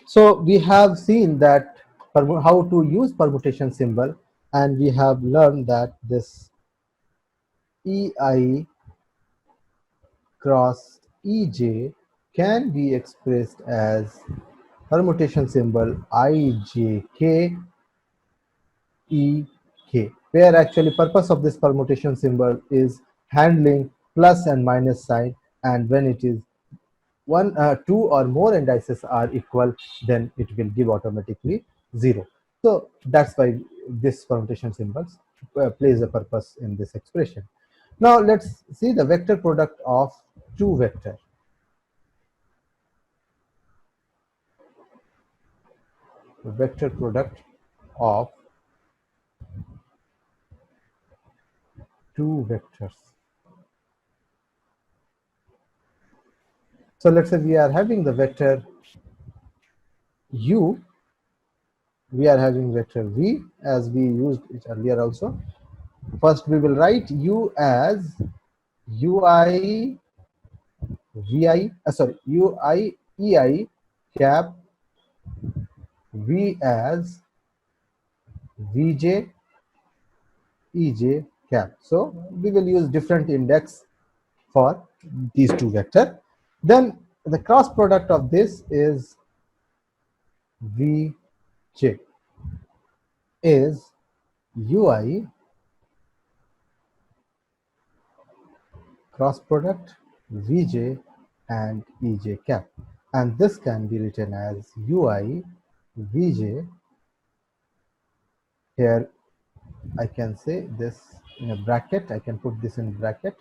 So we have seen that how to use permutation symbol, and we have learned that this EI cross EJ can be expressed as permutation symbol IJK EK, where actually purpose of this permutation symbol is handling plus and minus sign, and when it is two or more indices are equal, then it will give automatically 0. So that's why this permutation symbols plays a purpose in this expression. Now let's see the vector product of two vectors. The vector product of two vectors. So let's say we are having the vector u, we are having vector v, as we used it earlier also. First we will write u as ui vi, sorry, ui ei cap, v as vj ej cap. So we will use different index for these two vectors. Then the cross product of this is vj is ui cross product vj and ej cap, and this can be written as ui vj. Here I can say this in a bracket, I can put this in bracket,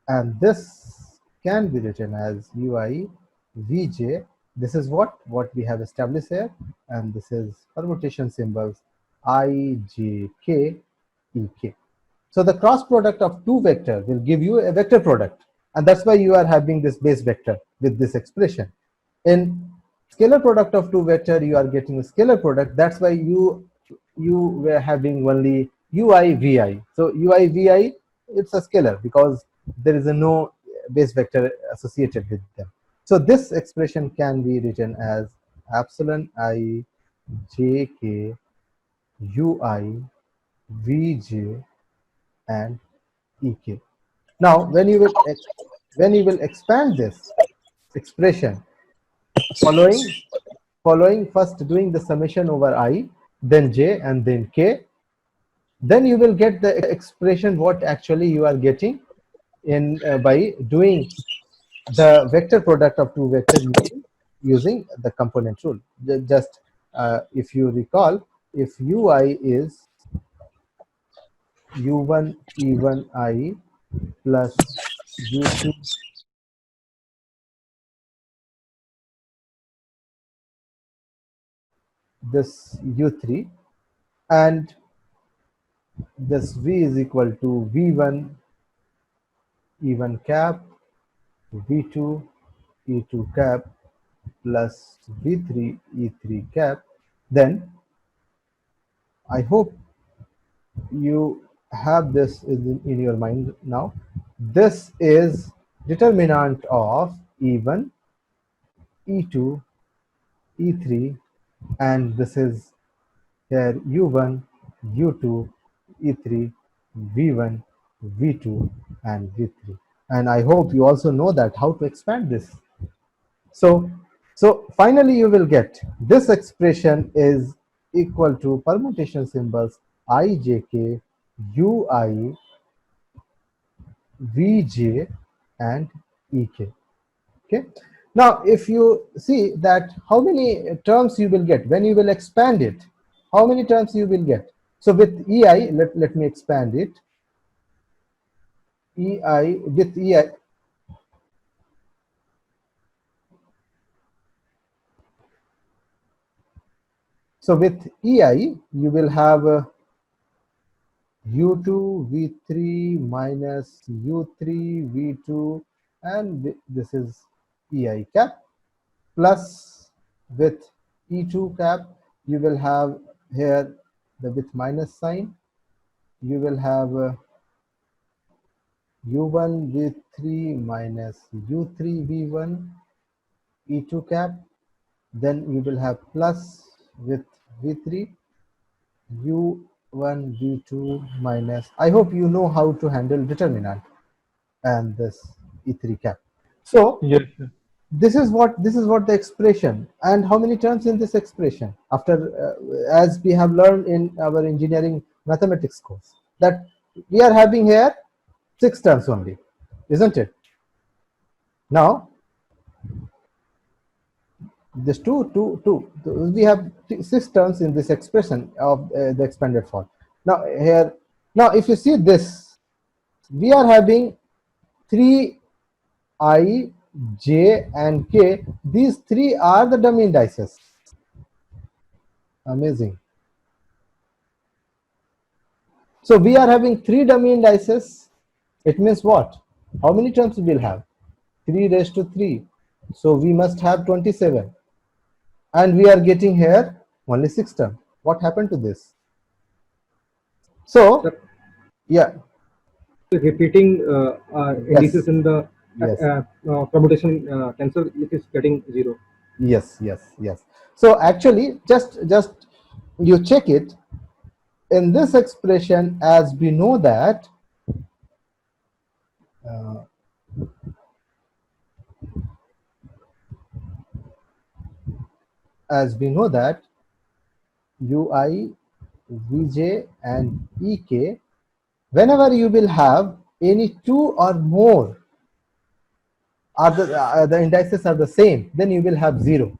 and this can be written as ui vj. This is what we have established here, and this is permutation symbols ijk ek. So the cross product of two vectors will give you a vector product, and that's why you are having this base vector with this expression. In scalar product of two vector, you are getting a scalar product. That's why you were having only ui vi. So ui vi, it's a scalar because there is a no base vector associated with them. So this expression can be written as epsilon I jk ui vj and ek. Now when you will expand this expression, following first doing the summation over I, then j, and then k, then you will get the expression what actually you are getting in by doing the vector product of two vectors using the component rule. Just if you recall, if ui is u1 e1i plus u2 this u3, and this v is equal to v1 e1 cap v2 e2 cap plus v3 e3 cap, then I hope you have this in your mind now. This is determinant of e1 e2 e3, and this is here u1 u2 e3 v1 v2 and v3, and I hope you also know that how to expand this. So finally you will get this expression is equal to permutation symbols ijk ui vj and ek. Okay, now if you see that how many terms you will get when you will expand it, how many terms you will get. So with ei, let me expand it. Ei, with ei, so with ei you will have u2 v3 minus u3 v2, and this is ei cap, plus with e2 cap you will have here the with minus sign, you will have u1 v3 minus u3 v1 e2 cap, then you will have plus with v3 u1 v2 minus, I hope you know how to handle determinant and this e3 cap. So Yes, sir. this is what the expression, and how many terms in this expression after as we have learned in our engineering mathematics course, that we are having here 6 terms only, isn't it? Now this we have 6 terms in this expression of the expanded form. Now here, now if you see this, we are having 3 I, j and k. These 3 are the dummy indices. Amazing. So we are having 3 dummy indices. It means what? How many terms we will have? 3 raised to 3. So we must have 27. And we are getting here only 6 terms. What happened to this? So, Sir, yeah, repeating indices yes, in the yes, permutation tensor, it is getting 0. yes. So actually, just you check it in this expression, as we know that uh, as we know that ui, vj and ek, whenever you will have any two or more are the indices are the same, then you will have 0.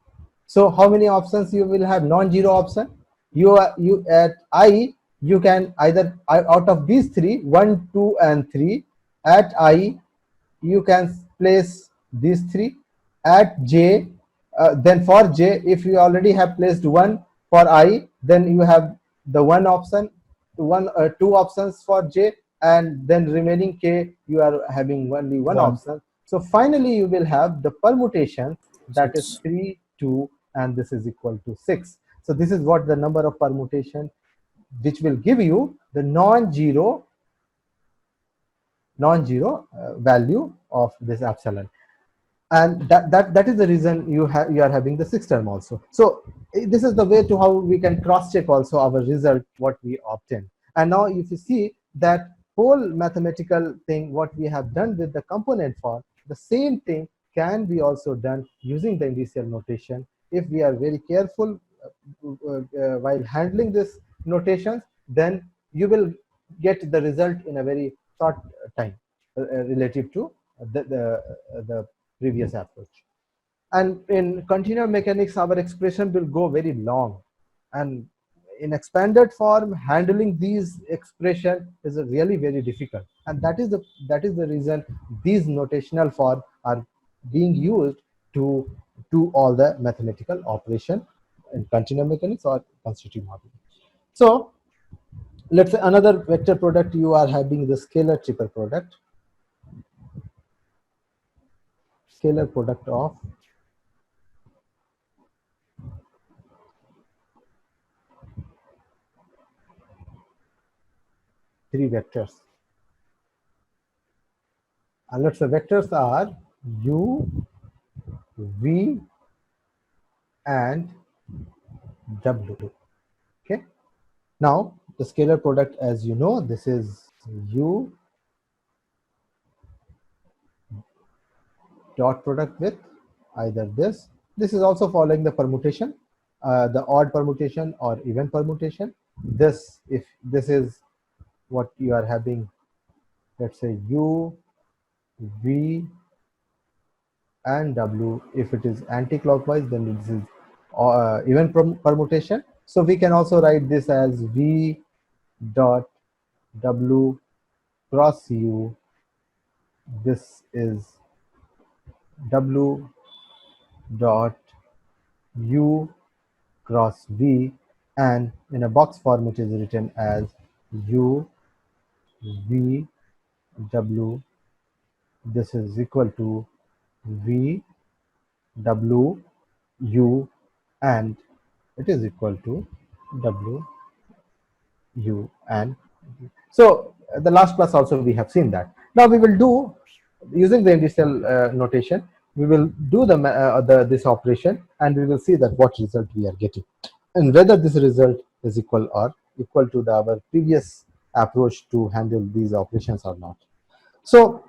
So how many options you will have? Non-zero option. You at I, you can either out of these three, 1, 2 and 3, at I you can place these 3. At j, then for j, if you already have placed 1 for I, then you have the one option, 2 options for j, and then remaining k you are having only one One. option. So finally you will have the permutation, that is 6. 3, 2, and this is equal to 6. So this is what the number of permutation, which will give you the non-zero value of this epsilon. And that is the reason you are having the 6 term also. So this is the way to how we can cross check also our result what we obtain. And now if you see that whole mathematical thing what we have done with the component form, the same thing can be also done using the initial notation if we are very careful while handling this notations. Then you will get the result in a very short time relative to the previous approach. And in continuum mechanics, our expression will go very long. And in expanded form, handling these expression is really very difficult. And that is the reason these notational form are being used to do all the mathematical operation in continuum mechanics or constitutive modeling. So let's say another vector product, you are having the scalar product of three vectors. And let's say vectors are u, v, and w. Okay. Now the scalar product, as you know, this is u dot product with either this. This is also following the permutation, the odd permutation or even permutation. This, if this is what you are having, let's say u, v, and w. If it is anti-clockwise, then this is even permutation. So we can also write this as v dot w cross u. This is w dot u cross v, and in a box form it is written as u v w. This is equal to v w u, and it is equal to w u and So the last class also we have seen that. Now we will do using the initial notation. We will do this operation, and we will see that what result we are getting, and whether this result is equal or equal to our previous approach to handle these operations or not. So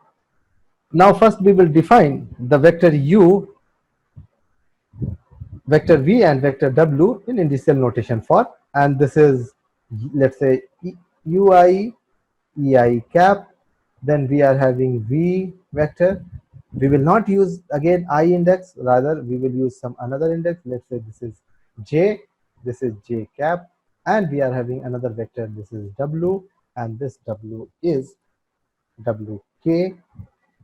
now first we will define the vector u, vector v, and vector w in initial notation for, and this is, let's say, ui ei cap. Then we are having v vector. We will not use again I index, rather we will use some another index. Let's say this is j, this is j cap, and we are having another vector, this is w, and this w is wk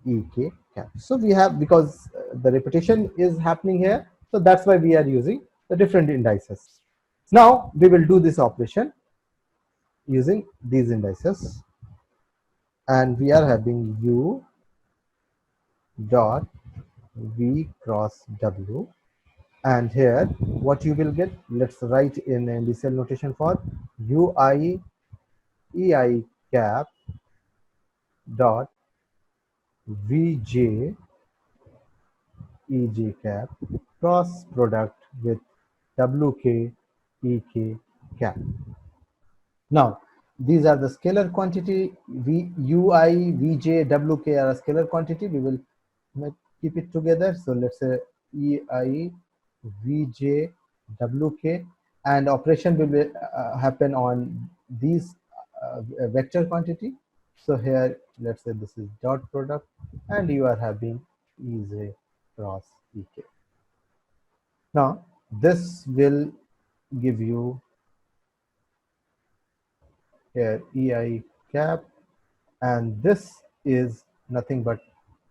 ek cap. So we have, because the repetition is happening here, so that's why we are using the different indices. Now we will do this operation using these indices, and we are having u dot v cross w, and here what you will get, let's write in initial notation for ui ei cap dot vj ej cap cross product with wk ek cap. Now, these are the scalar quantity. Ui, Vj, Wk are a scalar quantity. We will keep it together. So let's say Ei, Vj, Wk, and operation will happen on these vector quantity. So here, let's say this is dot product, and you are having Ej cross Ek. Now, this will give you here ei cap, and this is nothing but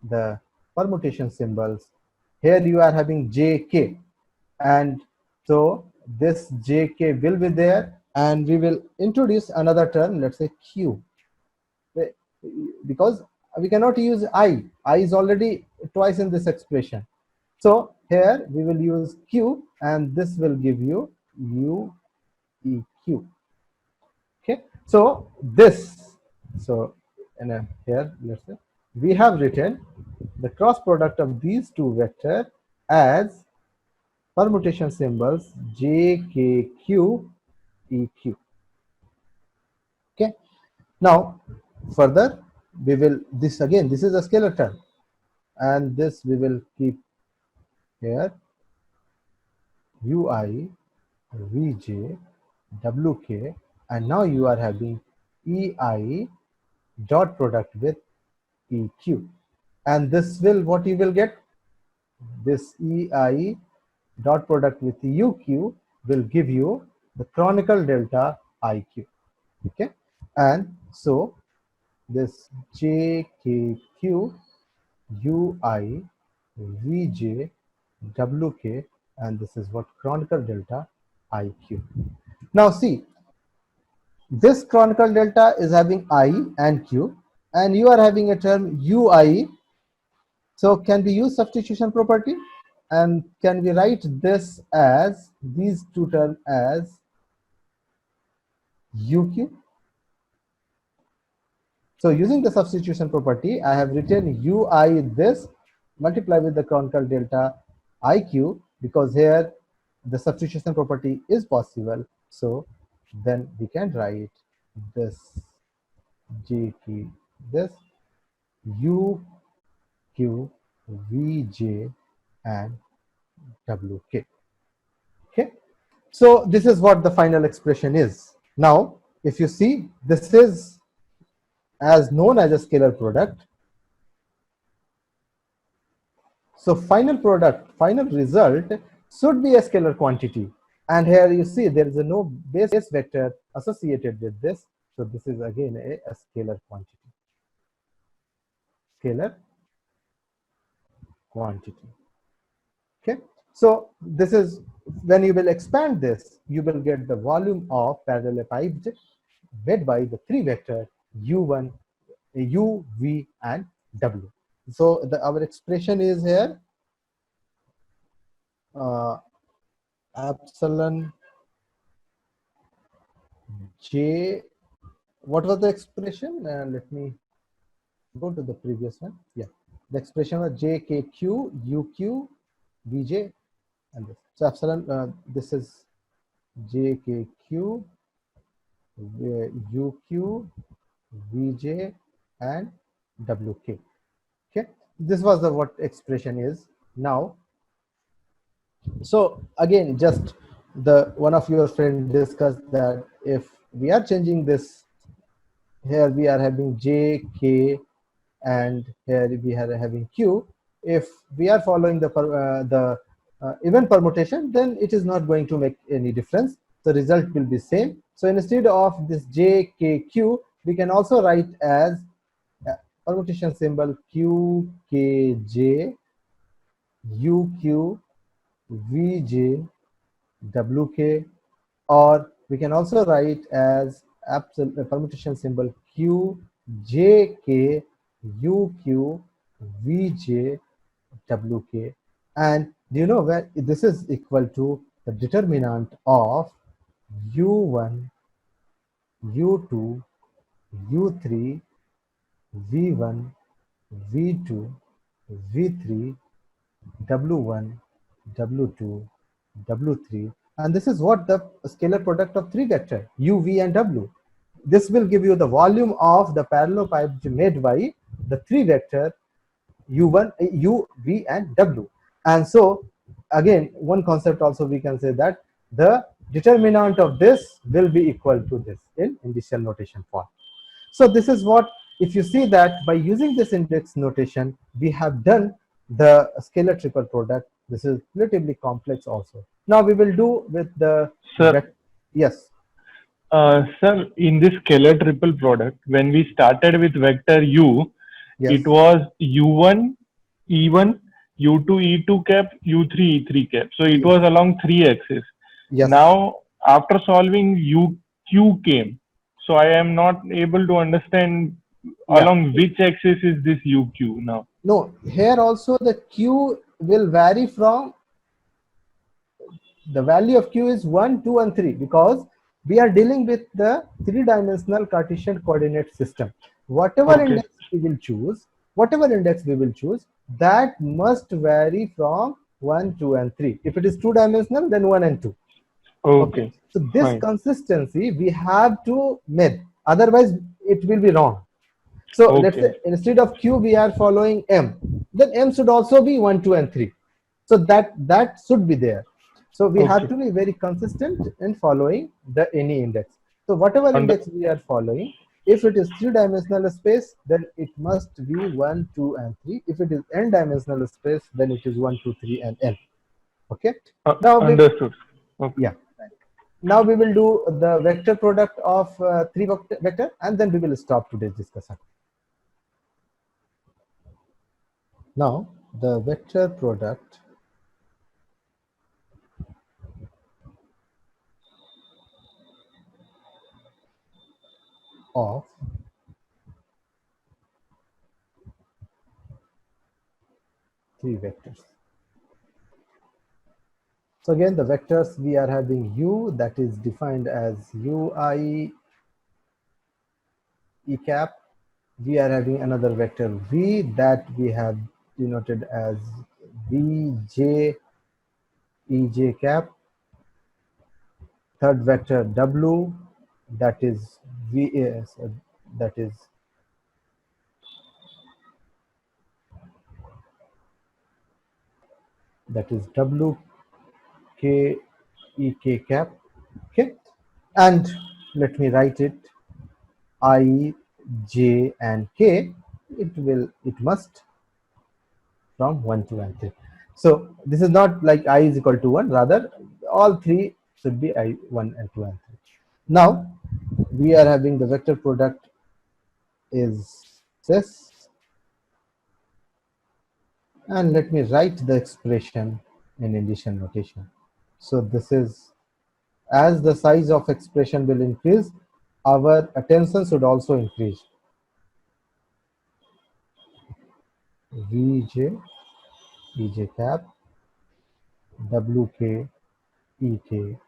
the permutation symbols. Here you are having jk, and so this jk will be there, and we will introduce another term, let's say q, because we cannot use I is already twice in this expression. So here we will use q, and this will give you u eq. Okay, so this, so here let's say we have written the cross product of these two vectors as permutation symbols j, k, q, e, q. Okay, now further we will, this again, this is a scalar term, and this we will keep here ui, vj, wk, and now you are having ei dot product with eq, and this will, what you will get, this ei dot product with uq will give you the canonical delta iq. Okay, and so this jkq ui vj wk, and this is what canonical delta iq. Now see, this canonical delta is having I and Q, and you are having a term UI. So can we use substitution property? And can we write this as, these two terms as UQ? So using the substitution property, I have written UI this multiply with the canonical delta IQ, because here the substitution property is possible. So then we can write this JK, this U, Q, V, J, and WK. Okay, so this is what the final expression is. Now, if you see, this is as known as a scalar product. So final product, final result should be a scalar quantity. And here you see there is no base vector associated with this. So this is again a scalar quantity. Scalar quantity. Okay, so this is, when you will expand this, you will get the volume of parallelepiped made by the three vector u1, u, v, and w. So our expression is here epsilon j what was the expression? Let me go to the previous one. Yeah, the expression was JKQ UQ VJ and this. So epsilon, this is JKQ UQ VJ and WK. Okay, this was the what expression is now. So again, just the one of your friend discussed that if we are changing this, here we are having J, K, and here we are having Q. If we are following the even permutation, then it is not going to make any difference. The result will be same. So instead of this J, K, Q, we can also write as permutation symbol Q, K, J, U, Q, V, J, WK, or we can also write as permutation symbol Q, JK, UQ, VJ, WK. And do you know where this is equal to the determinant of U1, U2, U3, V1, V2, V3, W1, W2, W3, and this is what the scalar product of three vector U, V, and W. This will give you the volume of the parallel pipe made by the three vector U1, U, V, and W. And so again, one concept also we can say that the determinant of this will be equal to this in initial notation form. So this is what, if you see that by using this index notation, we have done the scalar triple product. This is relatively complex also. Now we will do with the Sir, yes, sir, in this scalar triple product, when we started with vector u, it yes, was u1, e1, u2, e2 cap, u3, e3 cap. So it yes, was along three axes. yes, Now, after solving uq came. So I am not able to understand yeah. along which axis is this uq now. No, here also the Q will vary from the value of Q is 1, 2, and 3 because we are dealing with the three-dimensional Cartesian coordinate system. Whatever Okay. index we will choose, that must vary from 1, 2, and 3. If it is two-dimensional, then 1 and 2. Okay. Okay. So this Fine. consistency we have to meet. Otherwise, it will be wrong. So let's say Okay. instead of Q, we are following M. Then M should also be 1, 2, and 3. So that should be there. So we have Okay. to be very consistent in following the any index. So whatever Under index we are following, if it is three-dimensional space, then it must be 1, 2, and 3. If it is n-dimensional space, then it is 1, 2, 3, and n. Okay. Now we understood. Okay. yeah. Now we will do the vector product of three vector, and then we will stop today's discussion. Now the vector product of three vectors. So again, the vectors we are having u, that is defined as ui e cap. We are having another vector v that we have denoted as vj ej cap. Third vector w, that is vs, that is w k e k cap. Okay, and let me write it I, j, and k. It must from 1, 2, and 3. So this is not like I is equal to 1, rather all three should be I, 1, and 2, and 3. Now we are having the vector product is this, and let me write the expression in addition notation. So this is, as the size of expression will increase, our attention should also increase. Vj ej cap wk ek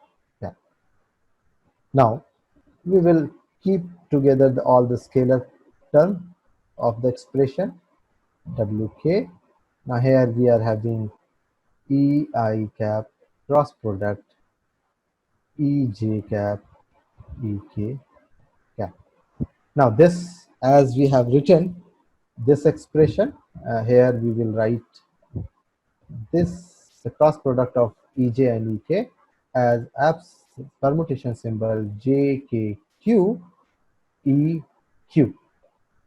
cap. Now we will keep together all the scalar term of the expression wk. Now here we are having ei cap cross product ej cap ek cap. Now this, as we have written this expression, here we will write this, the cross product of ej and ek, as abs permutation symbol jkq eq,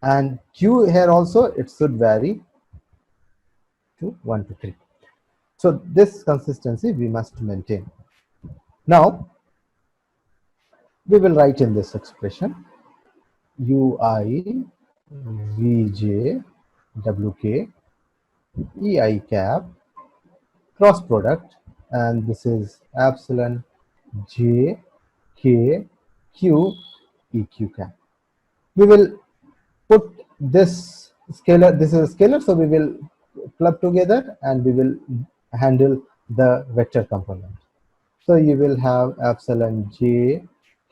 and q here also it should vary to 1 to 3. So this consistency we must maintain. Now we will write in this expression ui vj wk ei cap cross product, and this is epsilon j k q eq cap. We will put this scalar, this is a scalar, so we will club together and we will handle the vector component. So you will have epsilon j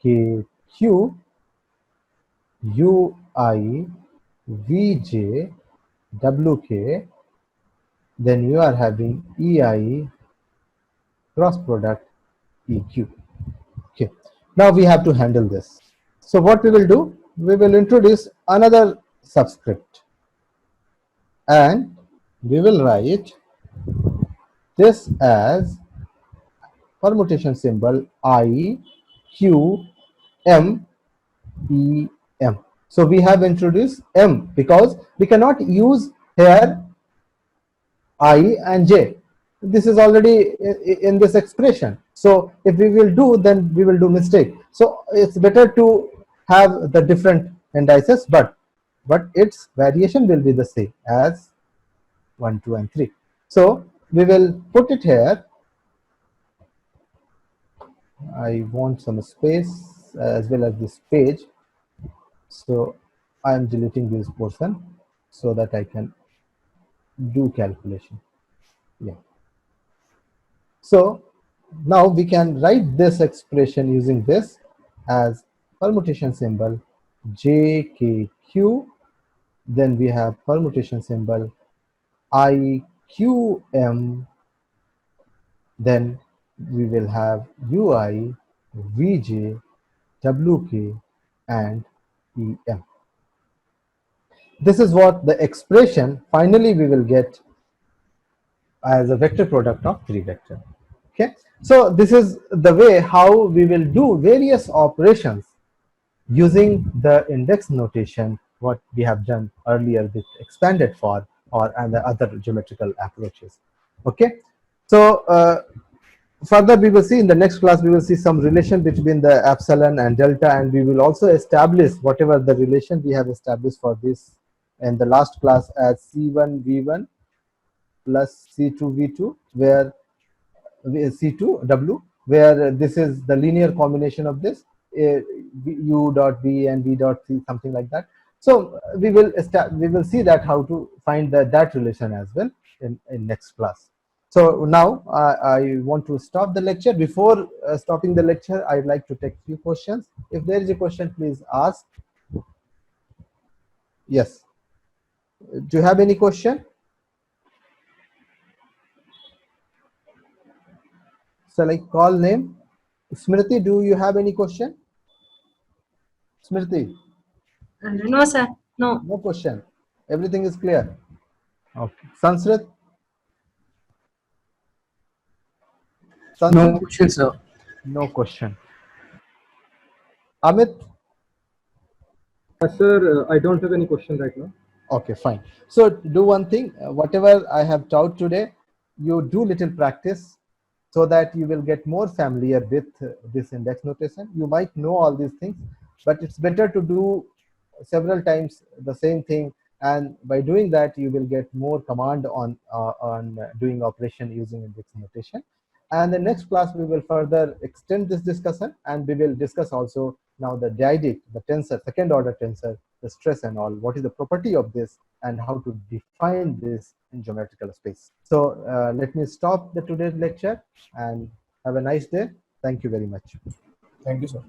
k q ui vj wk, then you are having ei cross product eq. Okay, now we have to handle this. So what we will do, we will introduce another subscript and we will write this as permutation symbol I Q M E M. So we have introduced M because we cannot use here I and J. This is already in this expression. So if we will do, then we will do mistake. So it's better to have the different indices, but its variation will be the same as 1, 2, and 3. So we will put it here. I want some space as well as this page. So I am deleting this portion so that I can do calculation. Yeah. So now we can write this expression using this as permutation symbol JKQ. Then we have permutation symbol IQM. Then we will have UI, VJ, WK, and EM. This is what the expression finally we will get as a vector product of 3 vector. Okay, so this is the way how we will do various operations using the index notation, what we have done earlier with expanded form or and the other geometrical approaches. Okay, so further we will see in the next class, we will see some relation between the epsilon and delta, and we will also establish whatever the relation we have established for this in the last class as C1 V1 plus C2 V2, where C2 W, where this is the linear combination of this U dot B and B dot C, something like that. So we will see that how to find that relation as well in next class. So now I want to stop the lecture. Before stopping the lecture, I'd like to take few questions. If there is a question, please ask. Yes. Do you have any question? Shall I call name? Smriti, do you have any question? Smriti? No, sir. No. No question. Everything is clear. Okay. Sanskrit? No question, sir. No question. Amit? Sir, I don't have any question right now. Okay, fine. So do one thing, whatever I have taught today, you do little practice so that you will get more familiar with this index notation. You might know all these things, but it's better to do several times the same thing, and by doing that you will get more command on doing operation using index notation. And the next class we will further extend this discussion, and we will discuss also now the dyadic, the tensor, second order tensor, the stress and all, what is the property of this and how to define this in geometrical space. So let me stop the today's lecture and have a nice day. Thank you very much. Thank you, sir.